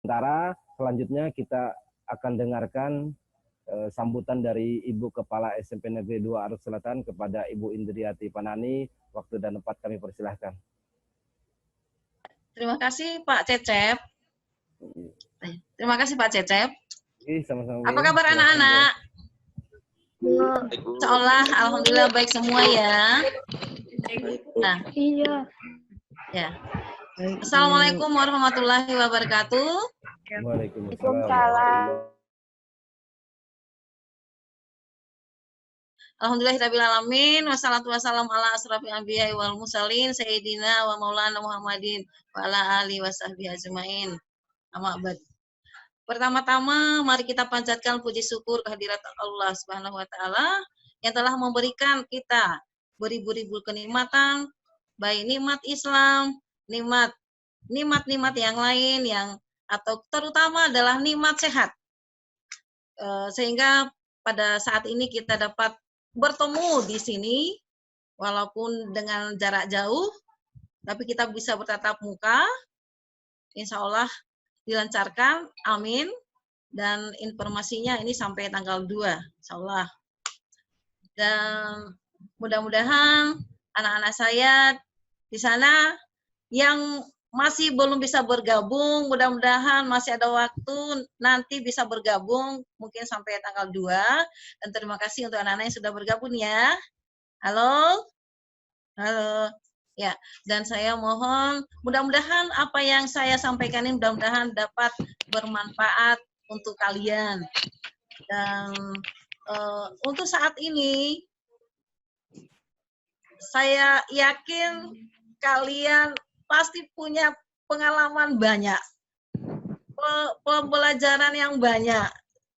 sementara selanjutnya kita akan dengarkan sambutan dari Ibu Kepala SMP Negeri 2 Arus Selatan kepada Ibu Indriati Panani. Waktu dan tempat kami persilahkan. Terima kasih Pak Cecep. Terima kasih Pak Cecep. Sama-sama. Apa kabar anak-anak? Insyaallah, alhamdulillah baik semua ya. Nah, Iya. ya. Assalamualaikum warahmatullahi wabarakatuh. Waalaikumsalam. Alhamdulillahirabbil alamin, wassalatu wassalamu ala asrofil anbiya'i wal mursalin sayyidina wa maulana Muhammadin wa ala alihi wasahbihi ajmain. Amma ba'd. Pertama-tama mari kita panjatkan puji syukur kehadirat Allah Subhanahu wa taala yang telah memberikan kita beribu-ribu kenikmatan, baik nikmat Islam, nikmat yang lain yang atau terutama adalah nikmat sehat. Sehingga pada saat ini kita dapat bertemu di sini walaupun dengan jarak jauh, tapi kita bisa bertatap muka. Insya Allah dilancarkan, amin. Dan informasinya ini sampai tanggal 2, insya Allah. Dan mudah-mudahan anak-anak saya di sana yang masih belum bisa bergabung, mudah-mudahan masih ada waktu nanti bisa bergabung mungkin sampai tanggal 2. Dan terima kasih untuk anak-anak yang sudah bergabung ya. Halo? Halo. Ya, dan saya mohon mudah-mudahan apa yang saya sampaikan ini mudah-mudahan dapat bermanfaat untuk kalian. Dan untuk saat ini saya yakin kalian pasti punya pengalaman banyak, pembelajaran yang banyak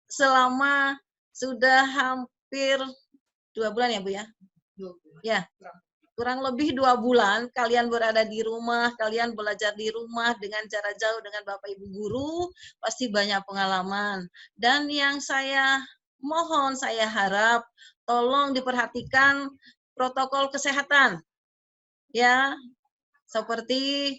selama sudah hampir 2 bulan ya Bu ya? Ya, kurang lebih 2 bulan kalian berada di rumah, kalian belajar di rumah dengan jarak jauh dengan Bapak Ibu guru, pasti banyak pengalaman. Dan yang saya mohon, saya harap tolong diperhatikan protokol kesehatan. Ya, seperti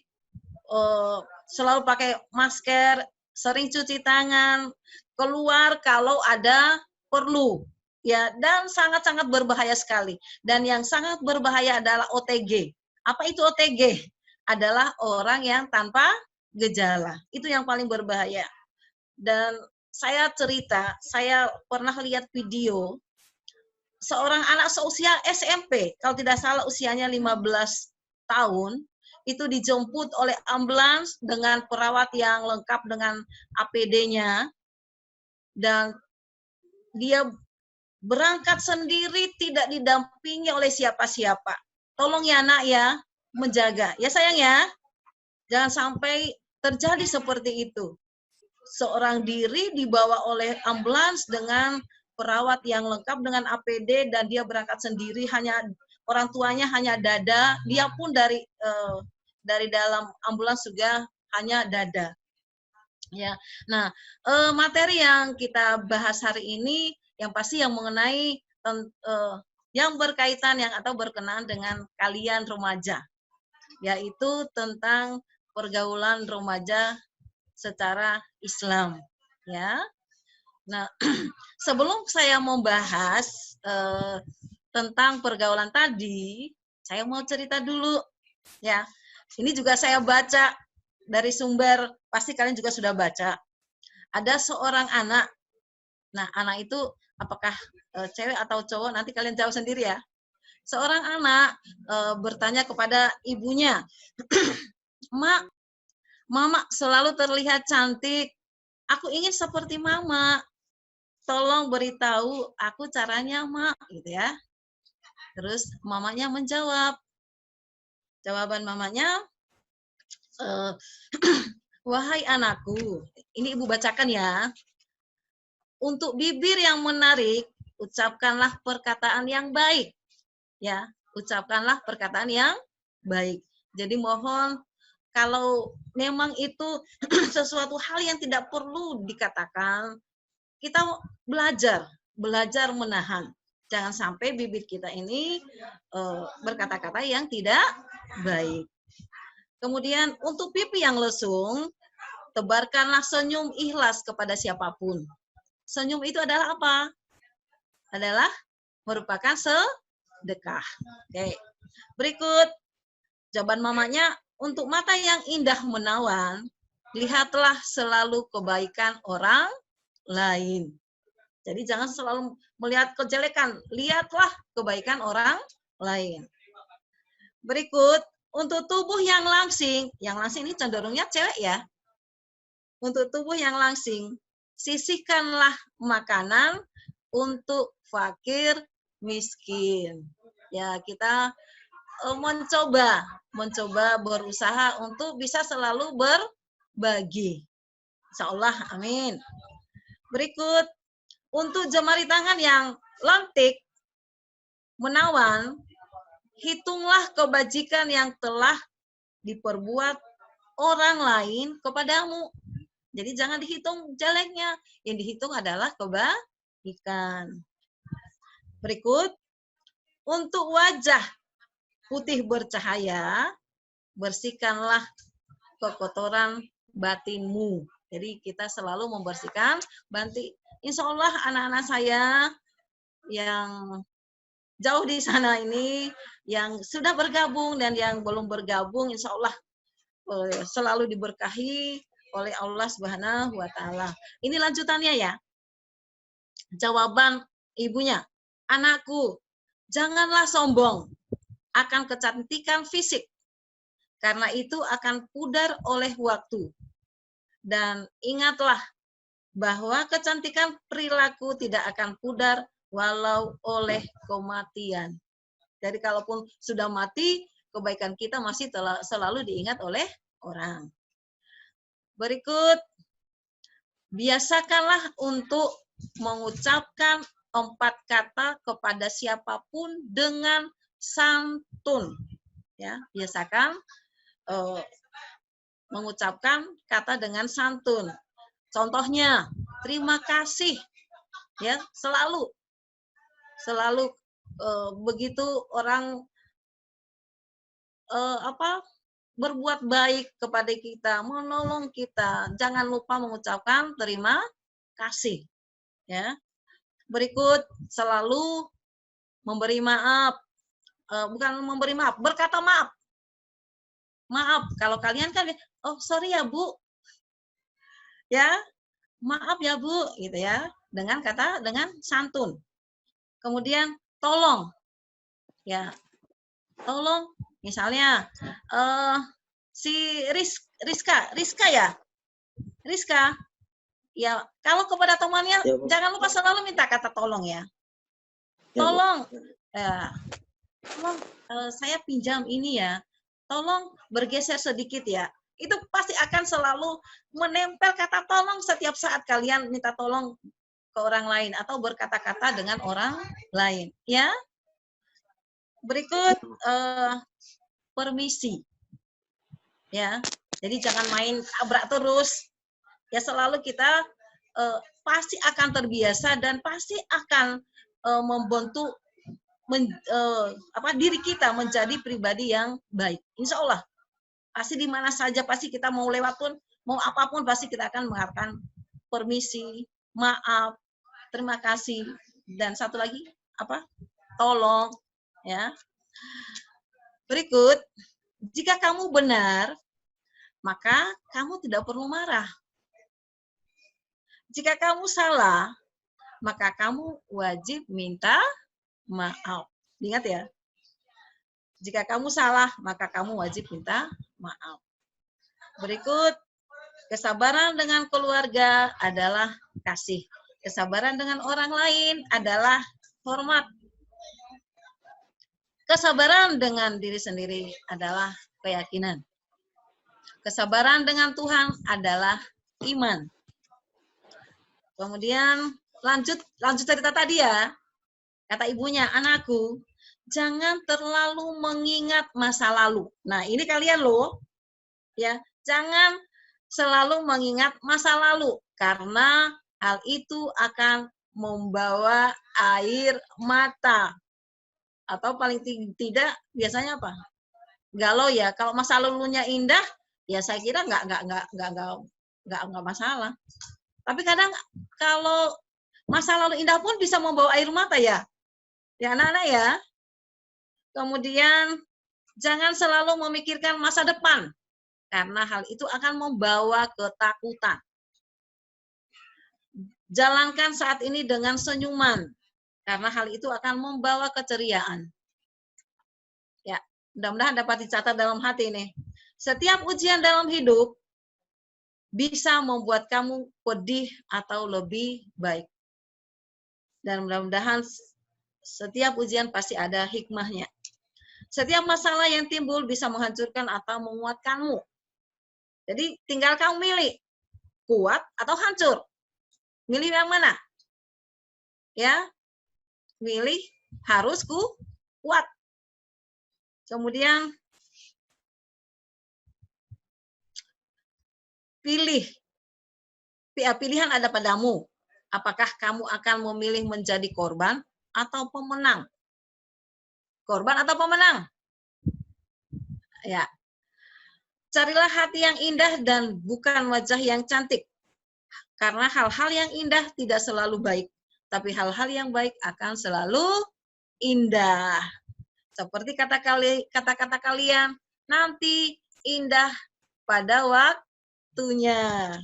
selalu pakai masker, sering cuci tangan, keluar kalau ada perlu. Ya, dan sangat-sangat berbahaya sekali. Dan yang sangat berbahaya adalah OTG. Apa itu OTG? Adalah orang yang tanpa gejala. Itu yang paling berbahaya. Dan saya cerita, saya pernah lihat video seorang anak seusia SMP, kalau tidak salah usianya 15 tahun, itu dijemput oleh ambulans dengan perawat yang lengkap dengan APD-nya, dan dia berangkat sendiri tidak didampingi oleh siapa-siapa. Tolong ya nak ya, menjaga. Ya sayang ya, jangan sampai terjadi seperti itu. Seorang diri dibawa oleh ambulans dengan perawat yang lengkap dengan APD dan dia berangkat sendiri, hanya orang tuanya hanya dada, dia pun dari dalam ambulans juga hanya dada. Ya, nah materi yang kita bahas hari ini yang pasti yang mengenai yang berkaitan yang atau berkenaan dengan kalian remaja, yaitu tentang pergaulan remaja secara Islam. Ya, nah sebelum saya membahas tentang pergaulan tadi, saya mau cerita dulu. Ya, ini juga saya baca dari sumber, pasti kalian juga sudah baca. Ada seorang anak. Nah, anak itu apakah cewek atau cowok, nanti kalian jawab sendiri ya. Seorang anak bertanya kepada ibunya, "Mak, Mama selalu terlihat cantik. Aku ingin seperti Mama. Tolong beritahu aku caranya, Mak." Gitu ya. Terus mamanya menjawab. Jawaban mamanya, "Wahai anakku," ini ibu bacakan ya. "Untuk bibir yang menarik, ucapkanlah perkataan yang baik." Ya, ucapkanlah perkataan yang baik. Jadi mohon kalau memang itu sesuatu hal yang tidak perlu dikatakan, kita belajar menahan. Jangan sampai bibir kita ini berkata-kata yang tidak baik. Kemudian untuk pipi yang lesung, tebarkanlah senyum ikhlas kepada siapapun. Senyum itu adalah apa? Adalah merupakan sedekah. Oke. Berikut jawaban mamanya, untuk mata yang indah menawan, lihatlah selalu kebaikan orang lain. Jadi jangan selalu melihat kejelekan, lihatlah kebaikan orang lain. Berikut, untuk tubuh yang langsing ini cenderungnya cewek ya. Untuk tubuh yang langsing, sisihkanlah makanan untuk fakir miskin. Ya, kita mencoba berusaha untuk bisa selalu berbagi. Insya Allah, amin. Berikut, untuk jemari tangan yang lentik, menawan, hitunglah kebajikan yang telah diperbuat orang lain kepadamu. Jadi jangan dihitung jeleknya, yang dihitung adalah kebaikan. Berikut, untuk wajah putih bercahaya, bersihkanlah kekotoran batinmu. Jadi kita selalu membersihkan batin. Insya Allah anak-anak saya yang jauh di sana ini, yang sudah bergabung dan yang belum bergabung, insya Allah selalu diberkahi oleh Allah Subhanahu wa Ta'ala. Ini lanjutannya ya. Jawaban ibunya, anakku, janganlah sombong akan kecantikan fisik, karena itu akan pudar oleh waktu. Dan ingatlah bahwa kecantikan perilaku tidak akan pudar walau oleh kematian. Jadi kalaupun sudah mati, kebaikan kita masih selalu diingat oleh orang. Berikut, biasakanlah untuk mengucapkan 4 kata kepada siapapun dengan santun. Ya, biasakan mengucapkan kata dengan santun. Contohnya, terima kasih. Ya, selalu begitu orang berbuat baik kepada kita, menolong kita, jangan lupa mengucapkan terima kasih. Ya. Berikut, selalu memberi maaf. Bukan memberi maaf, berkata maaf. Maaf, kalau kalian kan, oh sorry ya Bu. Ya, maaf ya Bu, gitu ya. Dengan santun. Kemudian tolong. Ya. Tolong, misalnya si Rizka ya. Rizka. Ya, kalau kepada temannya ya, jangan lupa selalu minta kata tolong ya. Tolong. Ya. Tolong saya pinjam ini ya. Tolong bergeser sedikit ya. Itu pasti akan selalu menempel kata tolong setiap saat kalian minta tolong ke orang lain atau berkata-kata dengan orang lain, ya. Berikut permisi. Ya. Jadi jangan main tabrak terus. Ya, selalu kita pasti akan terbiasa dan pasti akan membentuk diri kita menjadi pribadi yang baik. Insya Allah. Pasti di mana saja pasti kita mau lewat pun, mau apapun pasti kita akan mengatakan permisi, maaf, terima kasih, dan satu lagi tolong, ya. Berikut, jika kamu benar, maka kamu tidak perlu marah. Jika kamu salah, maka kamu wajib minta maaf. Ingat ya. Jika kamu salah, maka kamu wajib minta maaf. Berikut, kesabaran dengan keluarga adalah kasih. Kesabaran dengan orang lain adalah hormat. Kesabaran dengan diri sendiri adalah keyakinan. Kesabaran dengan Tuhan adalah iman. Kemudian lanjut cerita tadi ya. Kata ibunya, anakku, jangan terlalu mengingat masa lalu. Nah, ini kalian loh. Ya, jangan selalu mengingat masa lalu karena hal itu akan membawa air mata. Atau paling tidak biasanya apa? Galau ya. Kalau masa lalunya indah, ya saya kira nggak nggak masalah. Tapi kadang kalau masa lalu indah pun bisa membawa air mata ya anak-anak ya. Kemudian jangan selalu memikirkan masa depan, karena hal itu akan membawa ketakutan. Jalankan saat ini dengan senyuman, karena hal itu akan membawa keceriaan. Ya, mudah-mudahan dapat dicatat dalam hati nih. Setiap ujian dalam hidup bisa membuat kamu pedih atau lebih baik. Dan mudah-mudahan setiap ujian pasti ada hikmahnya. Setiap masalah yang timbul bisa menghancurkan atau menguatkanmu. Jadi tinggal kamu milih, kuat atau hancur. Milih yang mana? Ya, milih harus kuat. Kemudian pilihan ada padamu. Apakah kamu akan memilih menjadi korban atau pemenang? Korban atau pemenang? Ya. Carilah hati yang indah dan bukan wajah yang cantik. Karena hal-hal yang indah tidak selalu baik, tapi hal-hal yang baik akan selalu indah. Seperti kata-kata kalian, nanti indah pada waktunya.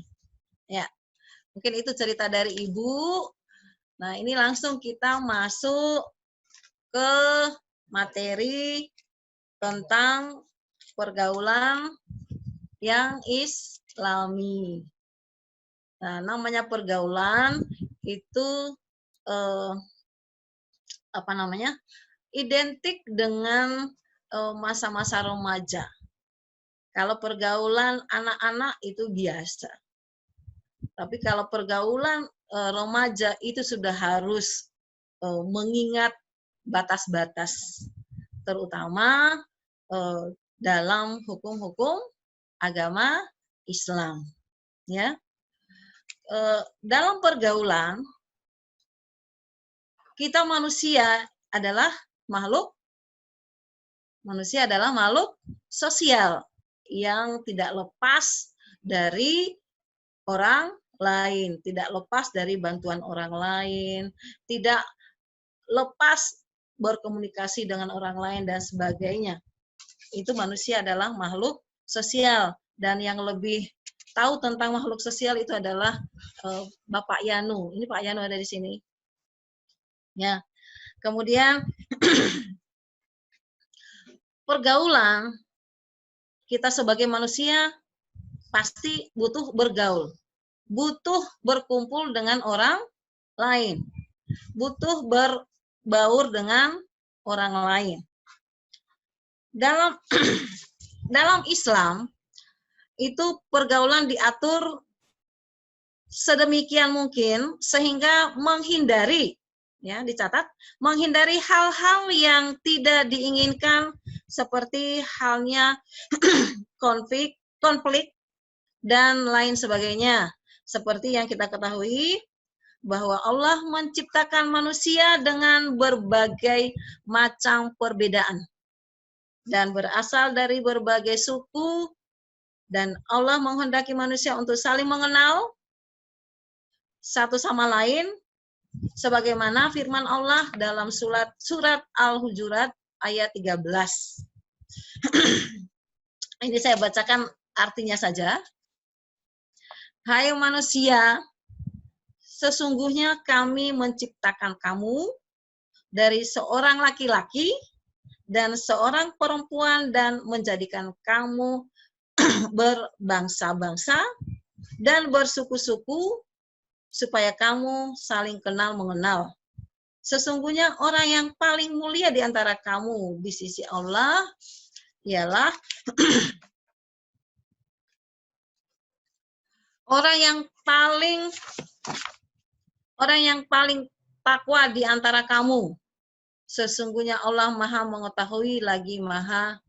Ya, mungkin itu cerita dari Ibu. Nah, ini langsung kita masuk ke materi tentang pergaulan yang Islami. Nah, namanya pergaulan itu identik dengan masa-masa remaja. Kalau pergaulan anak-anak itu biasa. Tapi kalau pergaulan remaja itu sudah harus mengingat batas-batas, terutama dalam hukum-hukum agama Islam. Ya. Dalam pergaulan, kita manusia adalah makhluk sosial yang tidak lepas dari orang lain, tidak lepas dari bantuan orang lain, tidak lepas berkomunikasi dengan orang lain dan sebagainya. Itu manusia adalah makhluk sosial, dan yang lebih tahu tentang makhluk sosial itu adalah Bapak Yanu. Ini Pak Yanu ada di sini. Ya. Kemudian pergaulan, kita sebagai manusia pasti butuh bergaul, butuh berkumpul dengan orang lain, butuh berbaur dengan orang lain. Dalam Islam itu pergaulan diatur sedemikian mungkin sehingga menghindari, ya dicatat, menghindari hal-hal yang tidak diinginkan seperti halnya konflik dan lain sebagainya. Seperti yang kita ketahui bahwa Allah menciptakan manusia dengan berbagai macam perbedaan dan berasal dari berbagai suku. Dan Allah menghendaki manusia untuk saling mengenal satu sama lain, sebagaimana firman Allah dalam surat Al-Hujurat ayat 13. Ini saya bacakan artinya saja. Hai manusia, sesungguhnya kami menciptakan kamu dari seorang laki-laki dan seorang perempuan dan menjadikan kamu berbangsa-bangsa dan bersuku-suku supaya kamu saling kenal mengenal. Sesungguhnya orang yang paling mulia di antara kamu di sisi Allah ialah orang yang paling takwa di antara kamu. Sesungguhnya Allah Maha mengetahui lagi Maha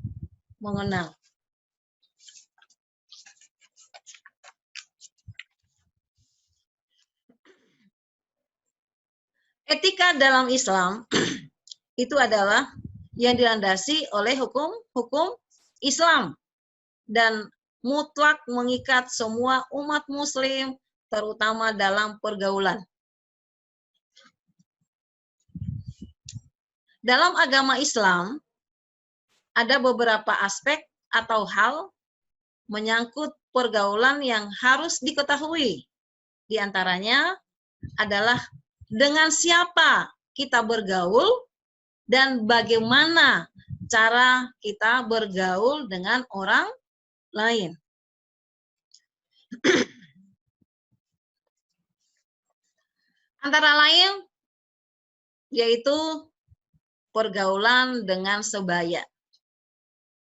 mengenal. Etika dalam Islam itu adalah yang dilandasi oleh hukum Islam, dan mutlak mengikat semua umat muslim, terutama dalam pergaulan. Dalam agama Islam, ada beberapa aspek atau hal menyangkut pergaulan yang harus diketahui. Di antaranya adalah dengan siapa kita bergaul dan bagaimana cara kita bergaul dengan orang lain. Antara lain yaitu pergaulan dengan sebaya.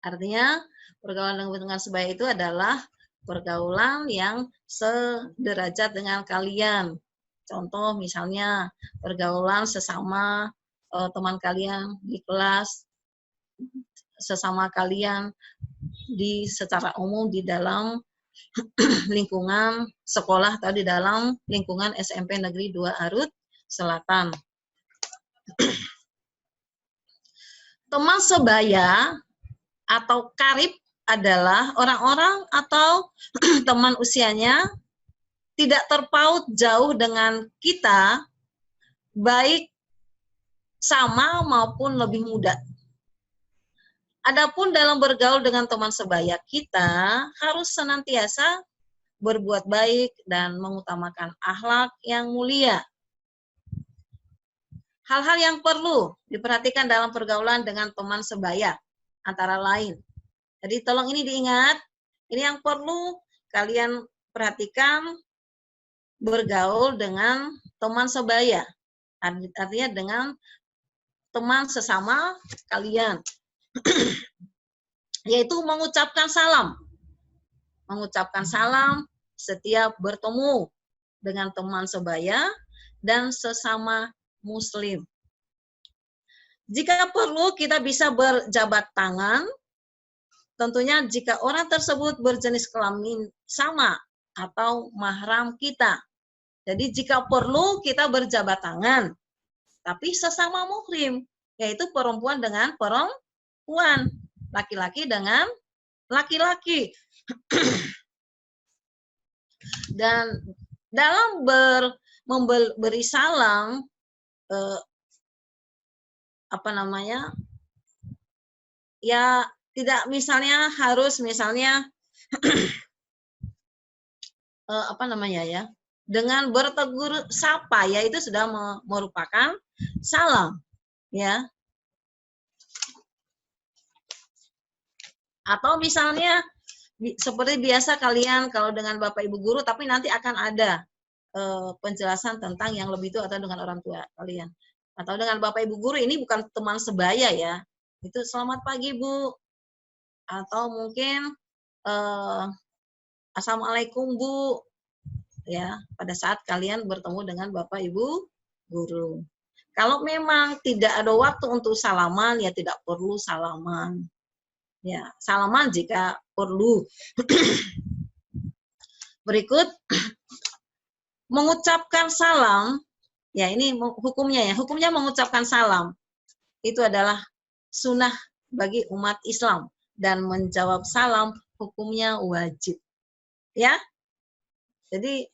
Artinya pergaulan dengan sebaya itu adalah pergaulan yang sederajat dengan kalian. Contoh misalnya pergaulan sesama teman kalian di kelas, sesama kalian di secara umum di dalam lingkungan sekolah atau di dalam lingkungan SMP Negeri 2 Arut Selatan. Teman sebaya atau karib adalah orang-orang atau teman usianya tidak terpaut jauh dengan kita, baik sama maupun lebih muda. Adapun dalam bergaul dengan teman sebaya, kita harus senantiasa berbuat baik dan mengutamakan akhlak yang mulia. Hal-hal yang perlu diperhatikan dalam pergaulan dengan teman sebaya, antara lain. Jadi tolong ini diingat, ini yang perlu kalian perhatikan bergaul dengan teman sebaya. Artinya dengan teman sesama kalian. Yaitu mengucapkan salam. Mengucapkan salam setiap bertemu dengan teman sebaya dan sesama muslim. Jika perlu kita bisa berjabat tangan, tentunya jika orang tersebut berjenis kelamin sama atau mahram kita. Jadi jika perlu kita berjabat tangan, tapi sesama muhrim, yaitu perempuan dengan perempuan, laki-laki dengan laki-laki. Dan dalam memberi salam, ya tidak misalnya harus dengan bertegur sapa, ya itu sudah merupakan salam, ya. Atau misalnya seperti biasa kalian kalau dengan Bapak Ibu guru, tapi nanti akan ada penjelasan tentang yang lebih itu atau dengan orang tua kalian. Atau dengan Bapak Ibu guru, ini bukan teman sebaya ya. Itu selamat pagi Bu. Atau mungkin Assalamualaikum Bu. Ya, pada saat kalian bertemu dengan Bapak Ibu guru. Kalau memang tidak ada waktu untuk salaman, ya tidak perlu salaman. Ya, salaman jika perlu. Berikut mengucapkan salam, ya ini hukumnya ya. Hukumnya mengucapkan salam itu adalah sunnah bagi umat Islam dan menjawab salam hukumnya wajib. Ya. Jadi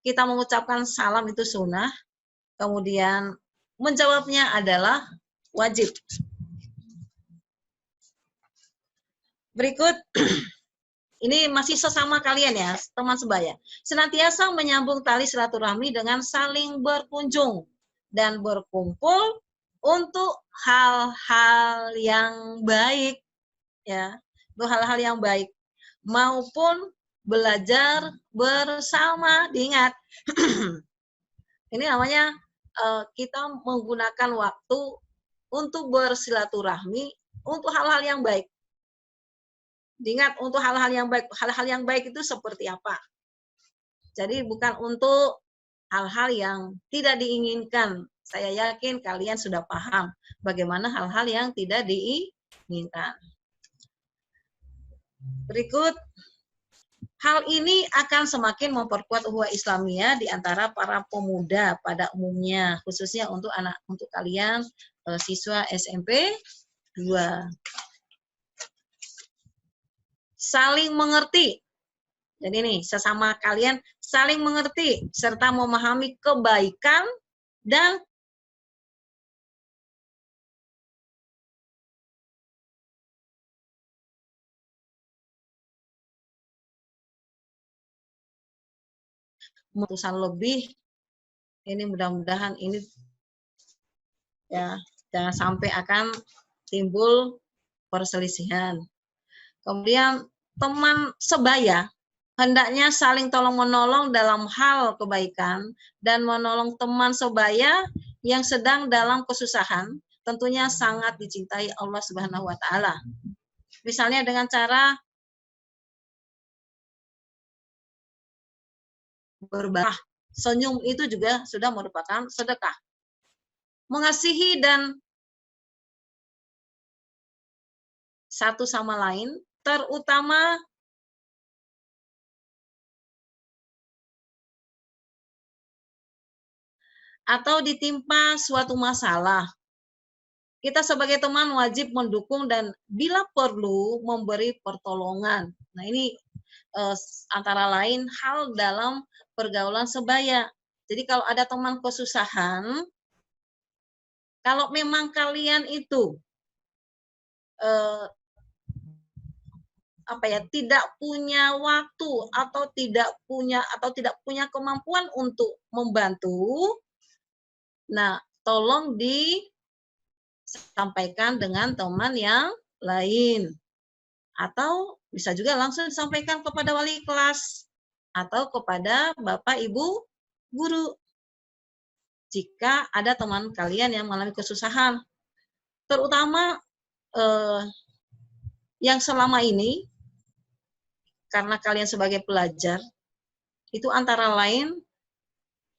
kita mengucapkan salam itu sunnah, kemudian menjawabnya adalah wajib. Berikut, ini masih sesama kalian ya, teman sebaya. Senantiasa menyambung tali silaturahmi dengan saling berkunjung dan berkumpul untuk hal-hal yang baik, ya, untuk hal-hal yang baik maupun belajar bersama. Diingat, ini namanya kita menggunakan waktu untuk bersilaturahmi untuk hal-hal yang baik. Diingat untuk hal-hal yang baik. Hal-hal yang baik itu seperti apa? Jadi bukan untuk hal-hal yang tidak diinginkan. Saya yakin kalian sudah paham bagaimana hal-hal yang tidak diinginkan. Berikut, hal ini akan semakin memperkuat ukhuwah Islamiyah di antara para pemuda pada umumnya, khususnya untuk kalian siswa SMP 2. saling mengerti. Jadi nih, sesama kalian saling mengerti serta memahami kebaikan dan keputusan lebih. Ini mudah-mudahan ini ya jangan sampai akan timbul perselisihan. Kemudian teman sebaya hendaknya saling tolong-menolong dalam hal kebaikan dan menolong teman sebaya yang sedang dalam kesusahan tentunya sangat dicintai Allah Subhanahu wa taala. Misalnya dengan cara berbakah, senyum itu juga sudah merupakan sedekah. Mengasihi dan satu sama lain, terutama atau ditimpa suatu masalah. Kita sebagai teman wajib mendukung dan bila perlu memberi pertolongan. Nah ini antara lain hal dalam pergaulan sebaya. Jadi kalau ada teman kesusahan, kalau memang kalian itu tidak punya waktu atau tidak punya kemampuan untuk membantu, nah tolong disampaikan dengan teman yang lain atau bisa juga langsung disampaikan kepada wali kelas atau kepada bapak ibu guru jika ada teman kalian yang mengalami kesusahan, terutama yang selama ini karena kalian sebagai pelajar itu antara lain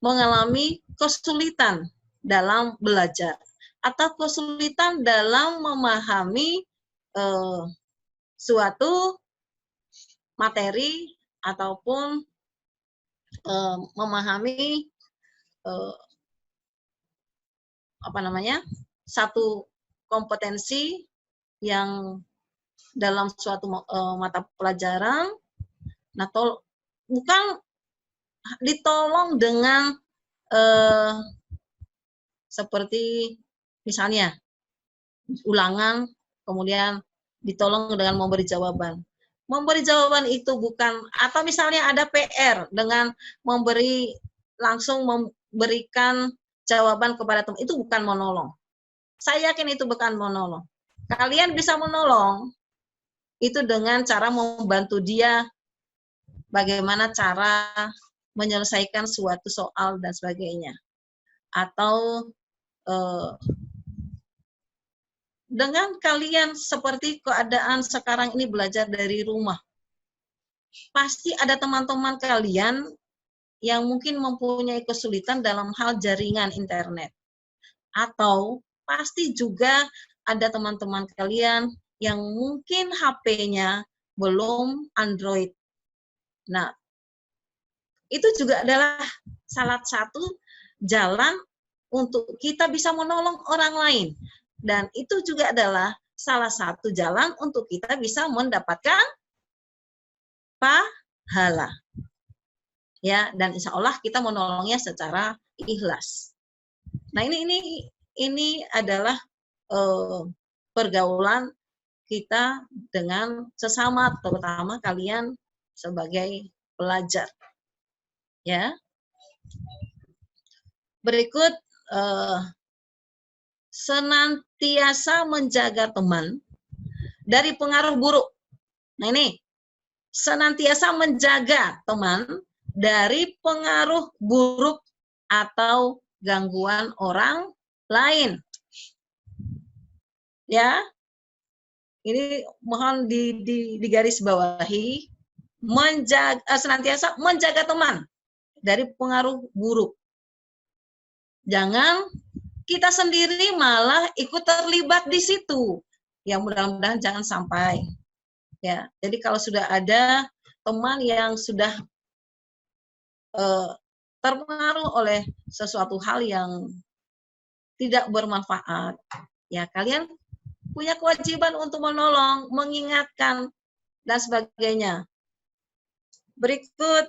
mengalami kesulitan dalam belajar atau kesulitan dalam memahami suatu materi ataupun memahami satu kompetensi yang dalam suatu mata pelajaran. Nah, bukan ditolong dengan seperti misalnya ulangan, kemudian ditolong dengan memberi jawaban. Memberi jawaban itu bukan, atau misalnya ada PR dengan langsung memberikan jawaban kepada teman, itu bukan menolong. Saya yakin itu bukan menolong. Kalian bisa menolong itu dengan cara membantu dia bagaimana cara menyelesaikan suatu soal dan sebagainya. Atau dengan kalian seperti keadaan sekarang ini belajar dari rumah. Pasti ada teman-teman kalian yang mungkin mempunyai kesulitan dalam hal jaringan internet. Atau pasti juga ada teman-teman kalian yang mungkin HP-nya belum Android. Nah, itu juga adalah salah satu jalan untuk kita bisa menolong orang lain. Dan itu juga adalah salah satu jalan untuk kita bisa mendapatkan pahala. Ya, dan insya Allah kita menolongnya secara ikhlas. Nah, ini adalah pergaulan kita dengan sesama, terutama kalian sebagai pelajar. Ya. Berikut senantiasa menjaga teman dari pengaruh buruk. Nah ini, senantiasa menjaga teman dari pengaruh buruk atau gangguan orang lain. Ya, ini mohon digarisbawahi, senantiasa menjaga teman dari pengaruh buruk. Jangan kita sendiri malah ikut terlibat di situ. Ya mudah-mudahan jangan sampai. Ya, jadi kalau sudah ada teman yang sudah terpengaruh oleh sesuatu hal yang tidak bermanfaat, ya kalian punya kewajiban untuk menolong, mengingatkan, dan sebagainya. Berikut,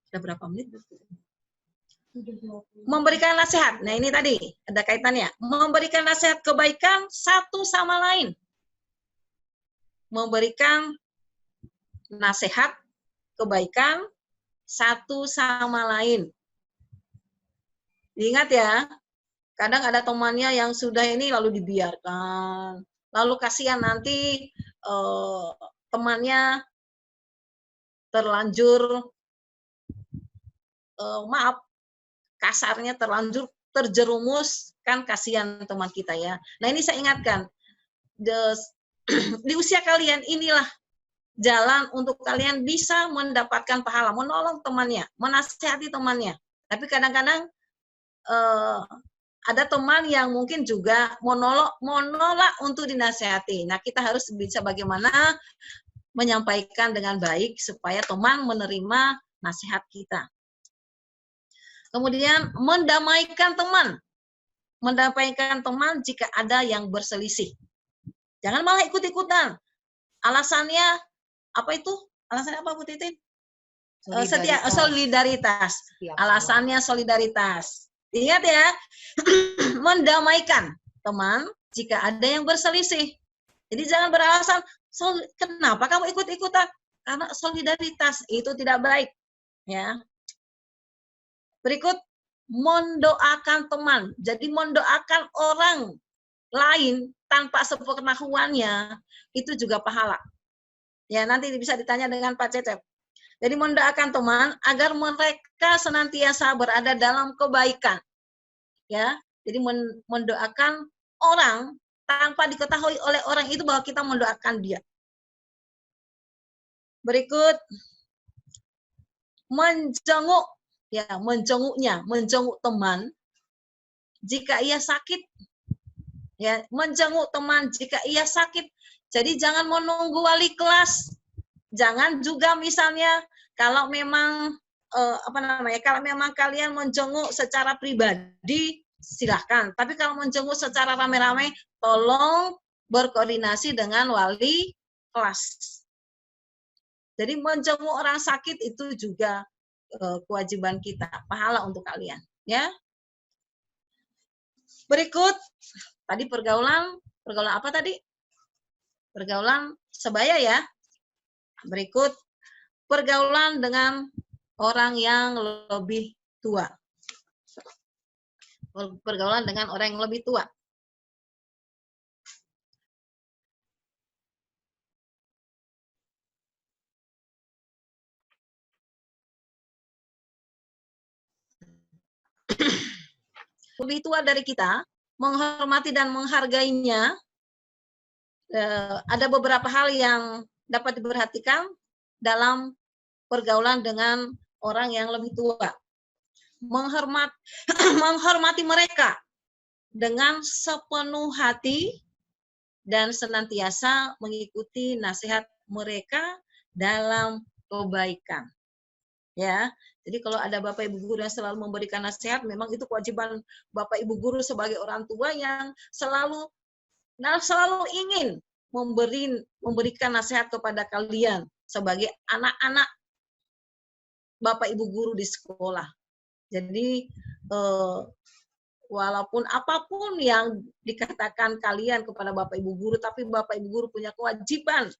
ada berapa menit? Memberikan nasihat. Nah, ini tadi ada kaitannya. Memberikan nasihat kebaikan satu sama lain. Memberikan nasihat kebaikan satu sama lain. Ingat ya, kadang ada temannya yang sudah ini lalu dibiarkan. Lalu kasihan nanti temannya terlanjur, maaf, kasarnya terlanjur terjerumus, kan kasihan teman kita ya. Nah, ini saya ingatkan, di usia kalian inilah jalan untuk kalian bisa mendapatkan pahala, menolong temannya, menasihati temannya. Tapi kadang-kadang ada teman yang mungkin juga menolak untuk dinasihati. Nah, kita harus bisa bagaimana menyampaikan dengan baik supaya teman menerima nasihat kita. Kemudian mendamaikan teman. Mendamaikan teman jika ada yang berselisih. Jangan malah ikut-ikutan. Alasannya apa itu? Alasannya apa, Bu Titin? Solidaritas. Alasannya solidaritas. Ingat ya, mendamaikan teman jika ada yang berselisih. Jadi jangan beralasan, kenapa kamu ikut-ikutan? Karena solidaritas itu tidak baik. Ya. Berikut, mendoakan teman. Jadi mendoakan orang lain tanpa sepengetahuannya, itu juga pahala. Ya, nanti bisa ditanya dengan Pak Cecep. Jadi mendoakan teman agar mereka senantiasa berada dalam kebaikan. Ya, jadi mendoakan orang tanpa diketahui oleh orang itu bahwa kita mendoakan dia. Berikut, menjenguk, ya, menjenguk teman jika ia sakit. Ya, menjenguk teman jika ia sakit. Jadi jangan menunggu wali kelas. Jangan juga misalnya kalau memang kalau memang kalian menjenguk secara pribadi silahkan. Tapi kalau menjenguk secara rame-rame, tolong berkoordinasi dengan wali kelas. Jadi menjenguk orang sakit itu juga kewajiban kita, pahala untuk kalian. Ya. Berikut, tadi pergaulan apa tadi? Pergaulan sebaya ya. Berikut, pergaulan dengan orang yang lebih tua. Pergaulan dengan orang yang lebih tua. Lebih tua dari kita, menghormati dan menghargainya. Ada beberapa hal yang dapat diperhatikan dalam pergaulan dengan orang yang lebih tua. Menghormati mereka dengan sepenuh hati dan senantiasa mengikuti nasihat mereka dalam kebaikan. Ya, jadi kalau ada Bapak Ibu guru yang selalu memberikan nasihat, memang itu kewajiban Bapak Ibu guru sebagai orang tua yang selalu ingin memberikan nasihat kepada kalian sebagai anak-anak Bapak Ibu guru di sekolah. Jadi walaupun apapun yang dikatakan kalian kepada Bapak Ibu guru, tapi Bapak Ibu guru punya kewajiban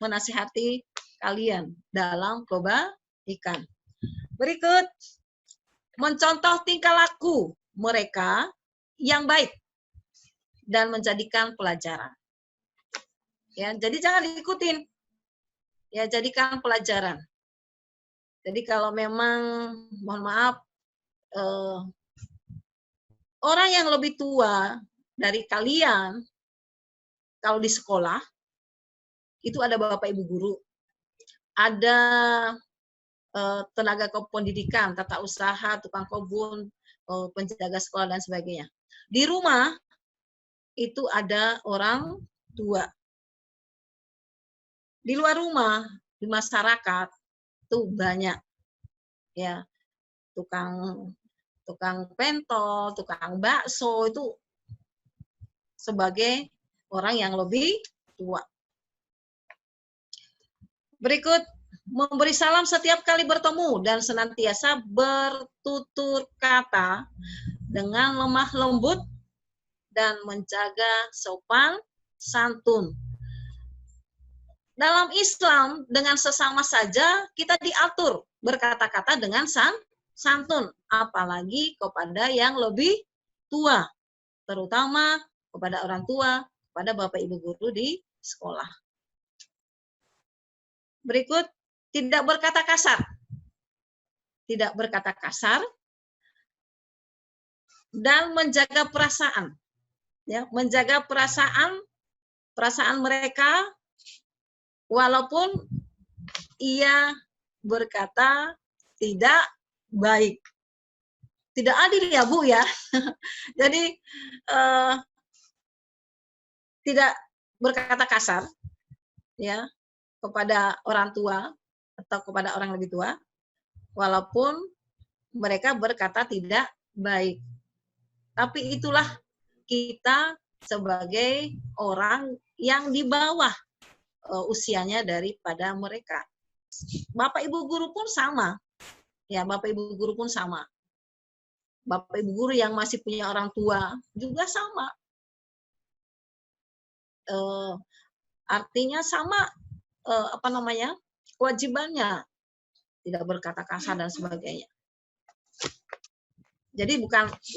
menasihati kalian dalam kebaikan. Berikut, mencontoh tingkah laku mereka yang baik dan menjadikan pelajaran. Ya, jadi jangan diikutin. Ya, jadikan pelajaran. Jadi kalau memang, mohon maaf, orang yang lebih tua dari kalian, kalau di sekolah, itu ada Bapak Ibu guru, ada tenaga kependidikan, tata usaha, tukang kebun, penjaga sekolah, dan sebagainya. Di rumah, itu ada orang tua. Di luar rumah, di masyarakat, itu banyak. Ya, tukang pentol, tukang bakso, itu sebagai orang yang lebih tua. Berikut, memberi salam setiap kali bertemu dan senantiasa bertutur kata dengan lemah lembut dan menjaga sopan santun. Dalam Islam, dengan sesama saja kita diatur berkata-kata dengan santun, apalagi kepada yang lebih tua, terutama kepada orang tua, kepada Bapak Ibu guru di sekolah. Berikut, tidak berkata kasar. Tidak berkata kasar dan menjaga perasaan. Ya, menjaga perasaan mereka walaupun ia berkata tidak baik. Tidak adil ya, Bu ya. Jadi tidak berkata kasar ya kepada orang tua atau kepada orang lebih tua walaupun mereka berkata tidak baik. Tapi itulah kita sebagai orang yang di bawah usianya daripada mereka. Bapak Ibu guru pun sama. Ya, Bapak Ibu guru pun sama. Bapak Ibu guru yang masih punya orang tua juga sama. Artinya sama kewajibannya, tidak berkata kasar dan sebagainya. Jadi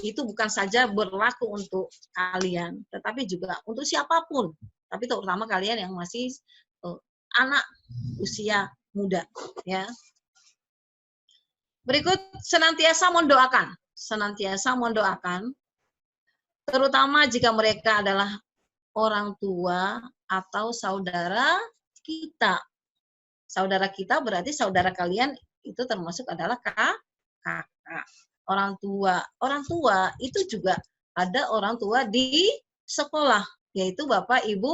itu bukan saja berlaku untuk kalian, tetapi juga untuk siapapun. Tapi terutama kalian yang masih anak usia muda, ya. Berikut, senantiasa mendoakan, terutama jika mereka adalah orang tua atau saudara kita. Saudara kita berarti saudara kalian itu termasuk adalah kakak. Orang tua itu juga ada orang tua di sekolah, yaitu Bapak Ibu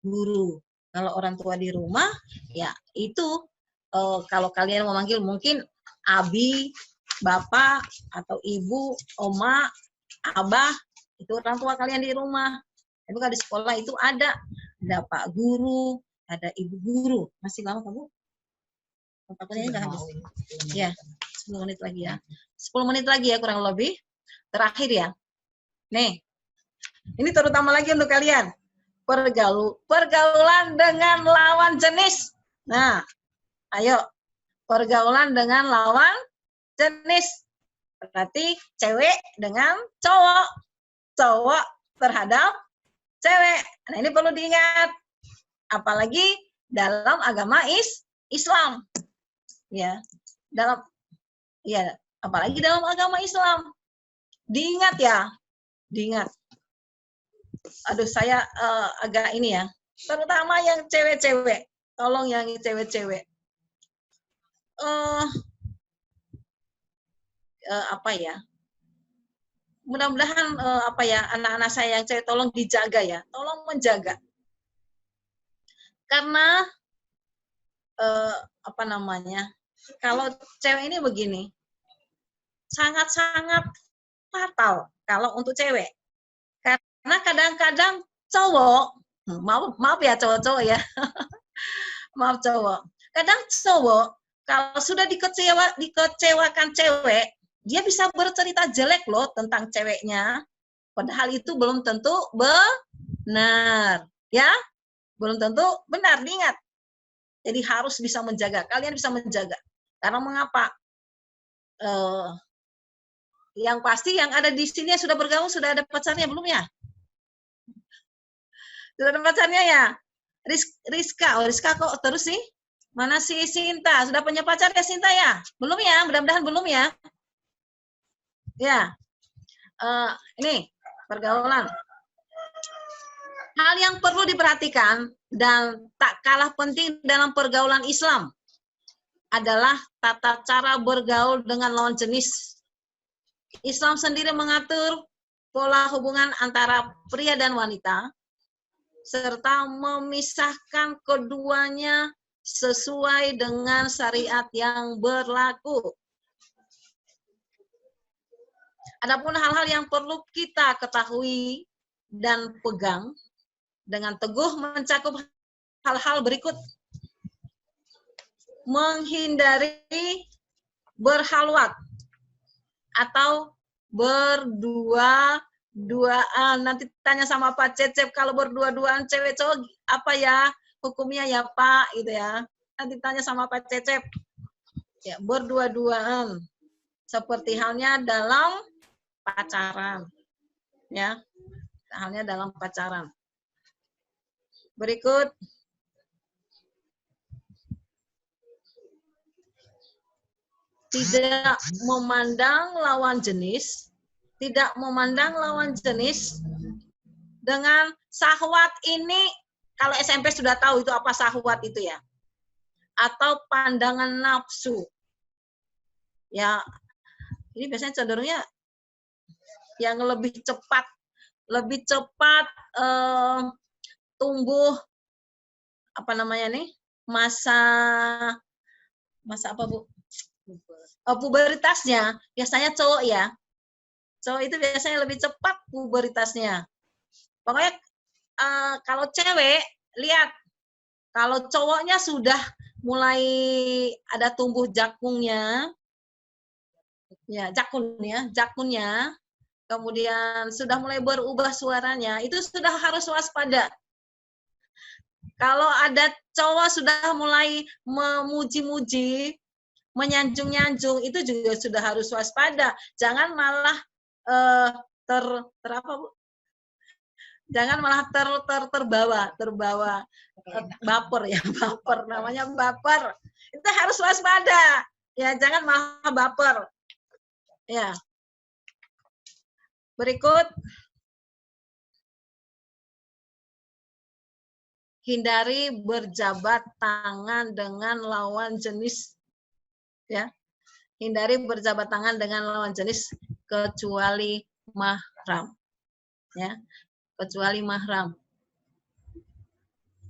guru. Kalau orang tua di rumah, ya itu kalau kalian memanggil mungkin abi, bapak, atau ibu, oma, abah, itu orang tua kalian di rumah. Tapi kalau di sekolah itu ada Pak Guru, ada Ibu Guru. Masih lama kamu? Takutnya nggak habis. Ya, 10 menit lagi ya. 10 menit lagi ya kurang lebih. Terakhir ya. Nih, ini terutama lagi untuk kalian. Pergaulan dengan lawan jenis. Nah, ayo. Pergaulan dengan lawan jenis. Berarti cewek dengan cowok. Cowok terhadap cewek. Nah, ini perlu diingat. Apalagi dalam agama Islam. Ya. Apalagi dalam agama Islam. Diingat ya. Diingat. Aduh, saya agak ini ya. Terutama yang cewek-cewek. Tolong yang cewek-cewek. Mudah-mudahan anak-anak saya yang cewek tolong dijaga ya. Tolong menjaga. Karena kalau cewek ini begini. Sangat-sangat fatal kalau untuk cewek. Karena kadang-kadang cowok, maaf ya cowok-cowok ya. Maaf cowok. Kadang cowok kalau sudah dikecewakan cewek, dia bisa bercerita jelek loh tentang ceweknya. Padahal itu belum tentu benar. Ya, belum tentu benar, diingat. Jadi harus bisa menjaga. Kalian bisa menjaga. Karena mengapa? Yang pasti yang ada di sini yang sudah bergabung, sudah ada pacarnya belum ya? Sudah ada pacarnya ya? Rizka. Oh, Rizka kok terus sih? Mana si Sinta? Sudah punya pacar ya Sinta ya? Belum ya? Mudah-mudahan belum ya. Ya. Ini pergaulan. Hal yang perlu diperhatikan dan tak kalah penting dalam pergaulan Islam adalah tata cara bergaul dengan lawan jenis. Islam sendiri mengatur pola hubungan antara pria dan wanita, serta memisahkan keduanya sesuai dengan syariat yang berlaku. Adapun hal-hal yang perlu kita ketahui dan pegang dengan teguh mencakup hal-hal berikut. menghindari berhalwat atau berdua-duaan. Nanti tanya sama Pak Cecep, kalau berdua-duaan cewek cowok apa ya hukumnya ya Pak, gitu ya. Nanti tanya sama Pak Cecep. Ya, berdua-duaan. Seperti halnya dalam pacaran. Ya. Halnya dalam pacaran. Berikut. Tidak memandang lawan jenis, tidak memandang lawan jenis dengan syahwat ini, kalau SMP sudah tahu itu apa syahwat itu ya, atau pandangan nafsu. Ya, ini biasanya cenderungnya yang lebih cepat tumbuh apa namanya nih, masa apa Bu? Puberitasnya biasanya cowok ya. Cowok itu biasanya lebih cepat puberitasnya. Pokoknya kalau cewek, lihat. Kalau cowoknya sudah mulai ada tumbuh jakunnya, ya jakunnya, kemudian sudah mulai berubah suaranya, itu sudah harus waspada. Kalau ada cowok sudah mulai memuji-muji, menyanjung-nyanjung, itu juga sudah harus waspada. Jangan malah apa Bu? Jangan malah terbawa baper ya, baper namanya baper. Itu harus waspada. Ya, jangan malah baper. Ya. Berikut, hindari berjabat tangan dengan lawan jenis. Ya. Hindari berjabat tangan dengan lawan jenis kecuali mahram. Ya. Kecuali mahram.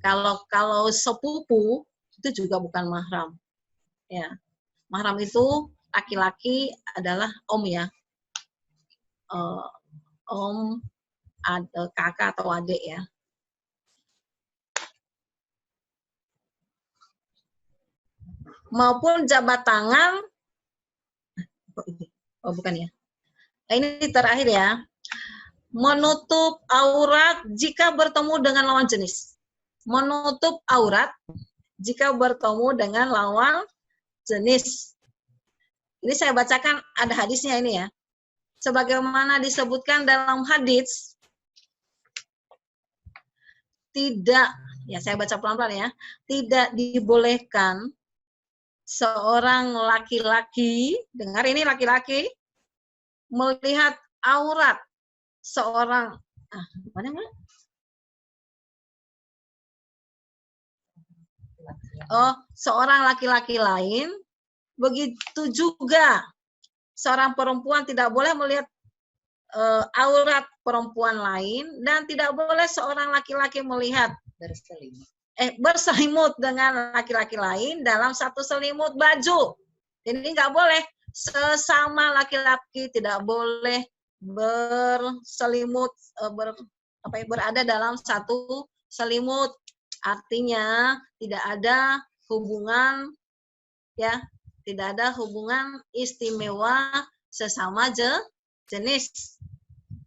Kalau sepupu itu juga bukan mahram. Ya. Mahram itu laki-laki adalah om ya. Om, kakak atau adik ya. Maupun jabat tangan, oh bukan ya. Ini terakhir ya. Menutup aurat jika bertemu dengan lawan jenis. Menutup aurat jika bertemu dengan lawan jenis. Ini saya bacakan, ada hadisnya ini ya. Sebagaimana disebutkan dalam hadis, tidak, ya saya baca pelan-pelan ya, tidak dibolehkan seorang laki-laki, dengar ini laki-laki, melihat aurat seorang, seorang laki-laki lain, begitu juga seorang perempuan tidak boleh melihat aurat perempuan lain, dan tidak boleh seorang laki-laki melihat berselimut dengan laki-laki lain dalam satu selimut baju. Ini nggak boleh. Sesama laki-laki tidak boleh berselimut, berada dalam satu selimut. Artinya tidak ada hubungan, ya, tidak ada hubungan istimewa sesama jenis.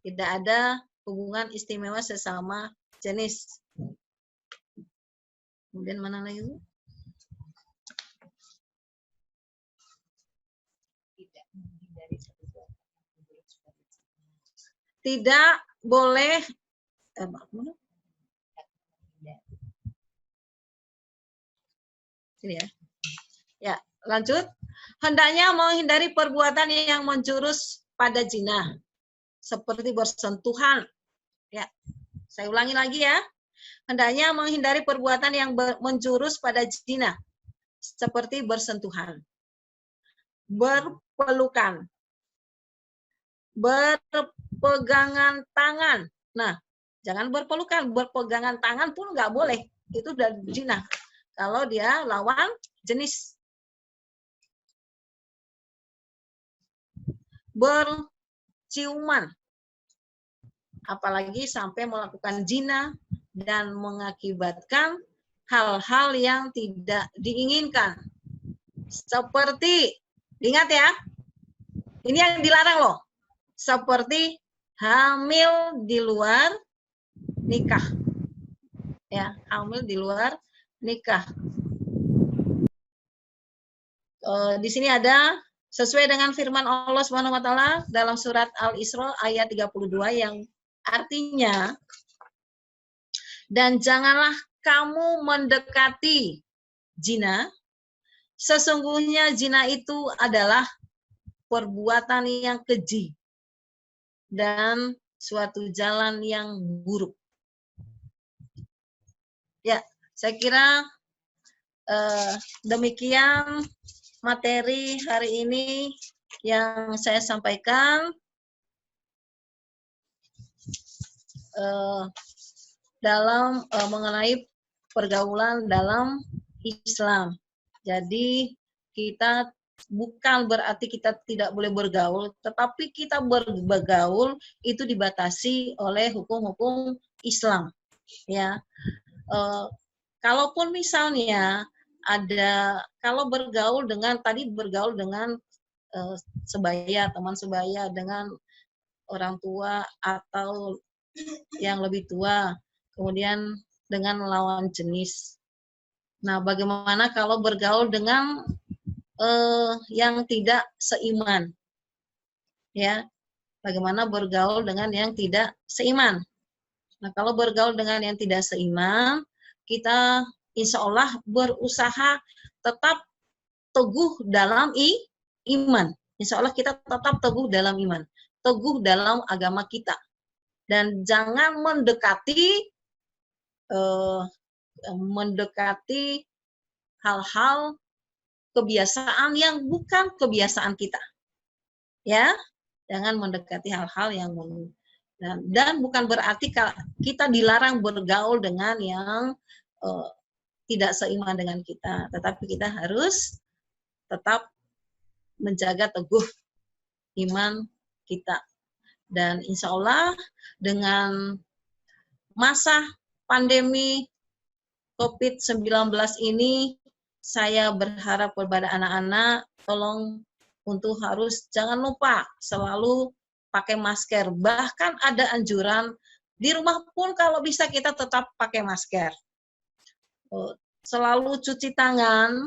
Tidak ada hubungan istimewa sesama jenis. Kemudian mana lagi Bu? Tidak boleh ini ya. Ya, lanjut. Hendaknya menghindari perbuatan yang menjurus pada zina, seperti bersentuhan. Ya, saya ulangi lagi ya. Hendaknya menghindari perbuatan yang menjurus pada zina, seperti bersentuhan, berpelukan, berpegangan tangan. Nah, jangan berpelukan, berpegangan tangan pun nggak boleh. Itu udah zina. Kalau dia lawan jenis. Berciuman, apalagi sampai melakukan zina dan mengakibatkan hal-hal yang tidak diinginkan. Seperti, ingat ya, ini yang dilarang loh. Seperti hamil di luar nikah. Ya, hamil di luar nikah. Di sini ada sesuai dengan firman Allah Subhanahu wa taala dalam surat Al-Isra ayat 32 yang artinya, dan janganlah kamu mendekati zina, sesungguhnya zina itu adalah perbuatan yang keji dan suatu jalan yang buruk. Ya, saya kira demikian materi hari ini yang saya sampaikan dalam mengenai pergaulan dalam Islam. Jadi kita bukan berarti kita tidak boleh bergaul, tetapi kita bergaul itu dibatasi oleh hukum-hukum Islam. Ya, kalaupun misalnya ada, kalau bergaul dengan sebaya, teman sebaya, dengan orang tua atau yang lebih tua, kemudian dengan lawan jenis. Nah, bagaimana kalau bergaul dengan yang tidak seiman? Ya, bagaimana bergaul dengan yang tidak seiman? Nah, kalau bergaul dengan yang tidak seiman, kita insya Allah berusaha tetap teguh dalam iman. Insya Allah kita tetap teguh dalam iman, teguh dalam agama kita. Dan jangan mendekati hal-hal kebiasaan yang bukan kebiasaan kita. Ya, jangan mendekati hal-hal yang dan bukan berarti kita dilarang bergaul dengan yang tidak seiman dengan kita, tetapi kita harus tetap menjaga teguh iman kita. Dan insya Allah dengan masa pandemi COVID-19 ini, saya berharap kepada anak-anak, tolong untuk jangan lupa selalu pakai masker. Bahkan ada anjuran, di rumah pun kalau bisa kita tetap pakai masker. Selalu cuci tangan,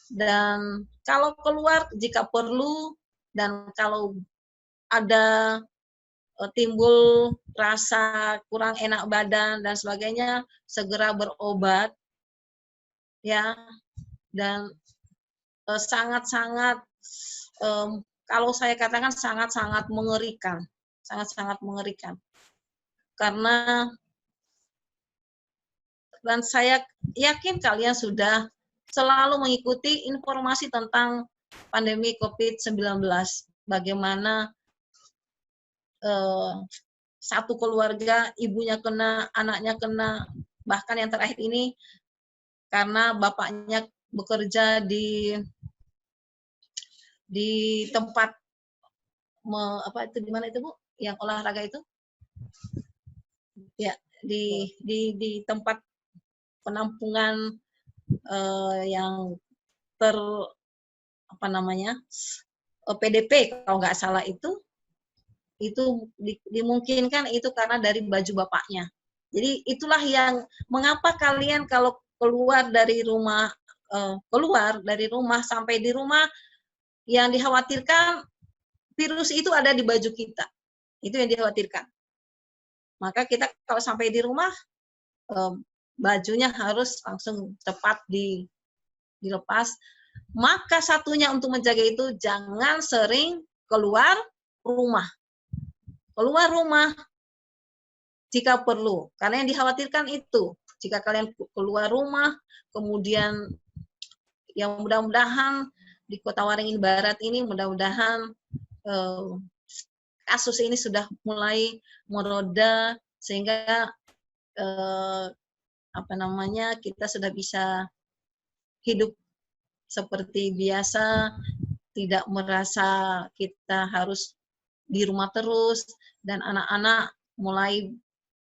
dan kalau keluar jika perlu, dan kalau ada timbul rasa kurang enak badan dan sebagainya, segera berobat. Ya, dan sangat-sangat kalau saya katakan sangat-sangat mengerikan, karena dan saya yakin kalian sudah selalu mengikuti informasi tentang pandemi COVID-19, bagaimana satu keluarga, ibunya kena, anaknya kena, bahkan yang terakhir ini karena bapaknya bekerja di tempat di mana itu Bu? Yang olahraga itu? Ya, di tempat penampungan yang PDP kalau nggak salah itu dimungkinkan itu karena dari baju bapaknya. Jadi itulah yang mengapa kalian kalau keluar dari rumah sampai di rumah, yang dikhawatirkan virus itu ada di baju kita. Itu yang dikhawatirkan. Maka kita kalau sampai di rumah, bajunya harus langsung cepat dilepas. Maka satunya untuk menjaga itu, jangan sering keluar rumah. Keluar rumah jika perlu. Karena yang dikhawatirkan itu, jika kalian keluar rumah, kemudian yang mudah-mudahan di Kota Waringin Barat ini, mudah-mudahan kasus ini sudah mulai mereda, sehingga kita sudah bisa hidup seperti biasa, tidak merasa kita harus di rumah terus, dan anak-anak mulai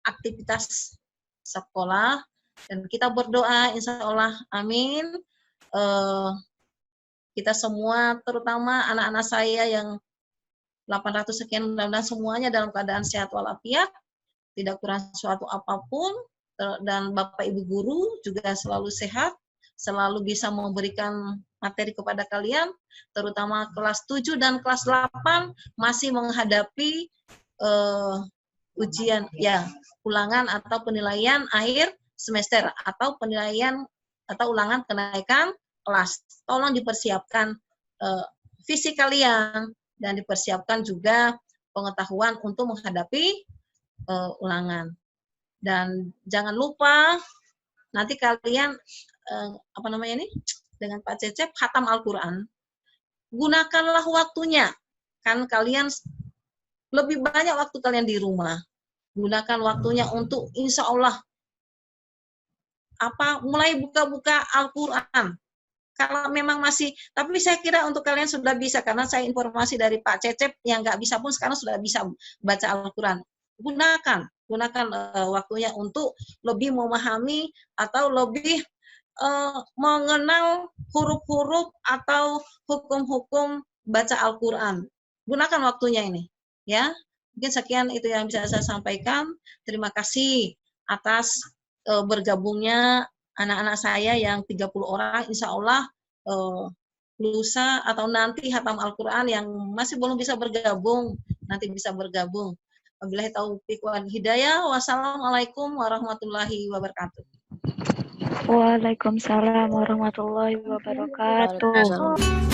aktivitas sekolah, dan kita berdoa insya Allah, amin, kita semua, terutama anak-anak saya yang 800 sekian, mudah-mudahan semuanya dalam keadaan sehat walafiat, tidak kurang suatu apapun, dan Bapak Ibu guru juga selalu sehat, selalu bisa memberikan materi kepada kalian, terutama kelas 7 dan kelas 8 masih menghadapi ujian, ya, ulangan atau penilaian akhir semester atau penilaian atau ulangan kenaikan kelas. Tolong dipersiapkan fisik kalian dan dipersiapkan juga pengetahuan untuk menghadapi ulangan. Dan jangan lupa nanti kalian dengan Pak Cecep khatam Al-Quran. Gunakanlah waktunya. Kan kalian lebih banyak waktu kalian di rumah. Gunakan waktunya untuk insya Allah mulai buka-buka Al-Quran. Kalau memang masih, tapi saya kira untuk kalian sudah bisa, karena saya informasi dari Pak Cecep yang nggak bisa pun sekarang sudah bisa baca Al-Quran. Gunakan waktunya untuk lebih memahami atau lebih mengenal huruf-huruf atau hukum-hukum baca Al-Quran. Gunakan waktunya ini, ya. Mungkin sekian itu yang bisa saya sampaikan. Terima kasih atas bergabungnya anak-anak saya yang 30 orang, insya Allah lusa atau nanti hatam Al-Quran yang masih belum bisa bergabung, nanti bisa bergabung. Wabillahi taufiq wal hidayah. Wassalamualaikum warahmatullahi wabarakatuh. Waalaikumsalam warahmatullahi wabarakatuh.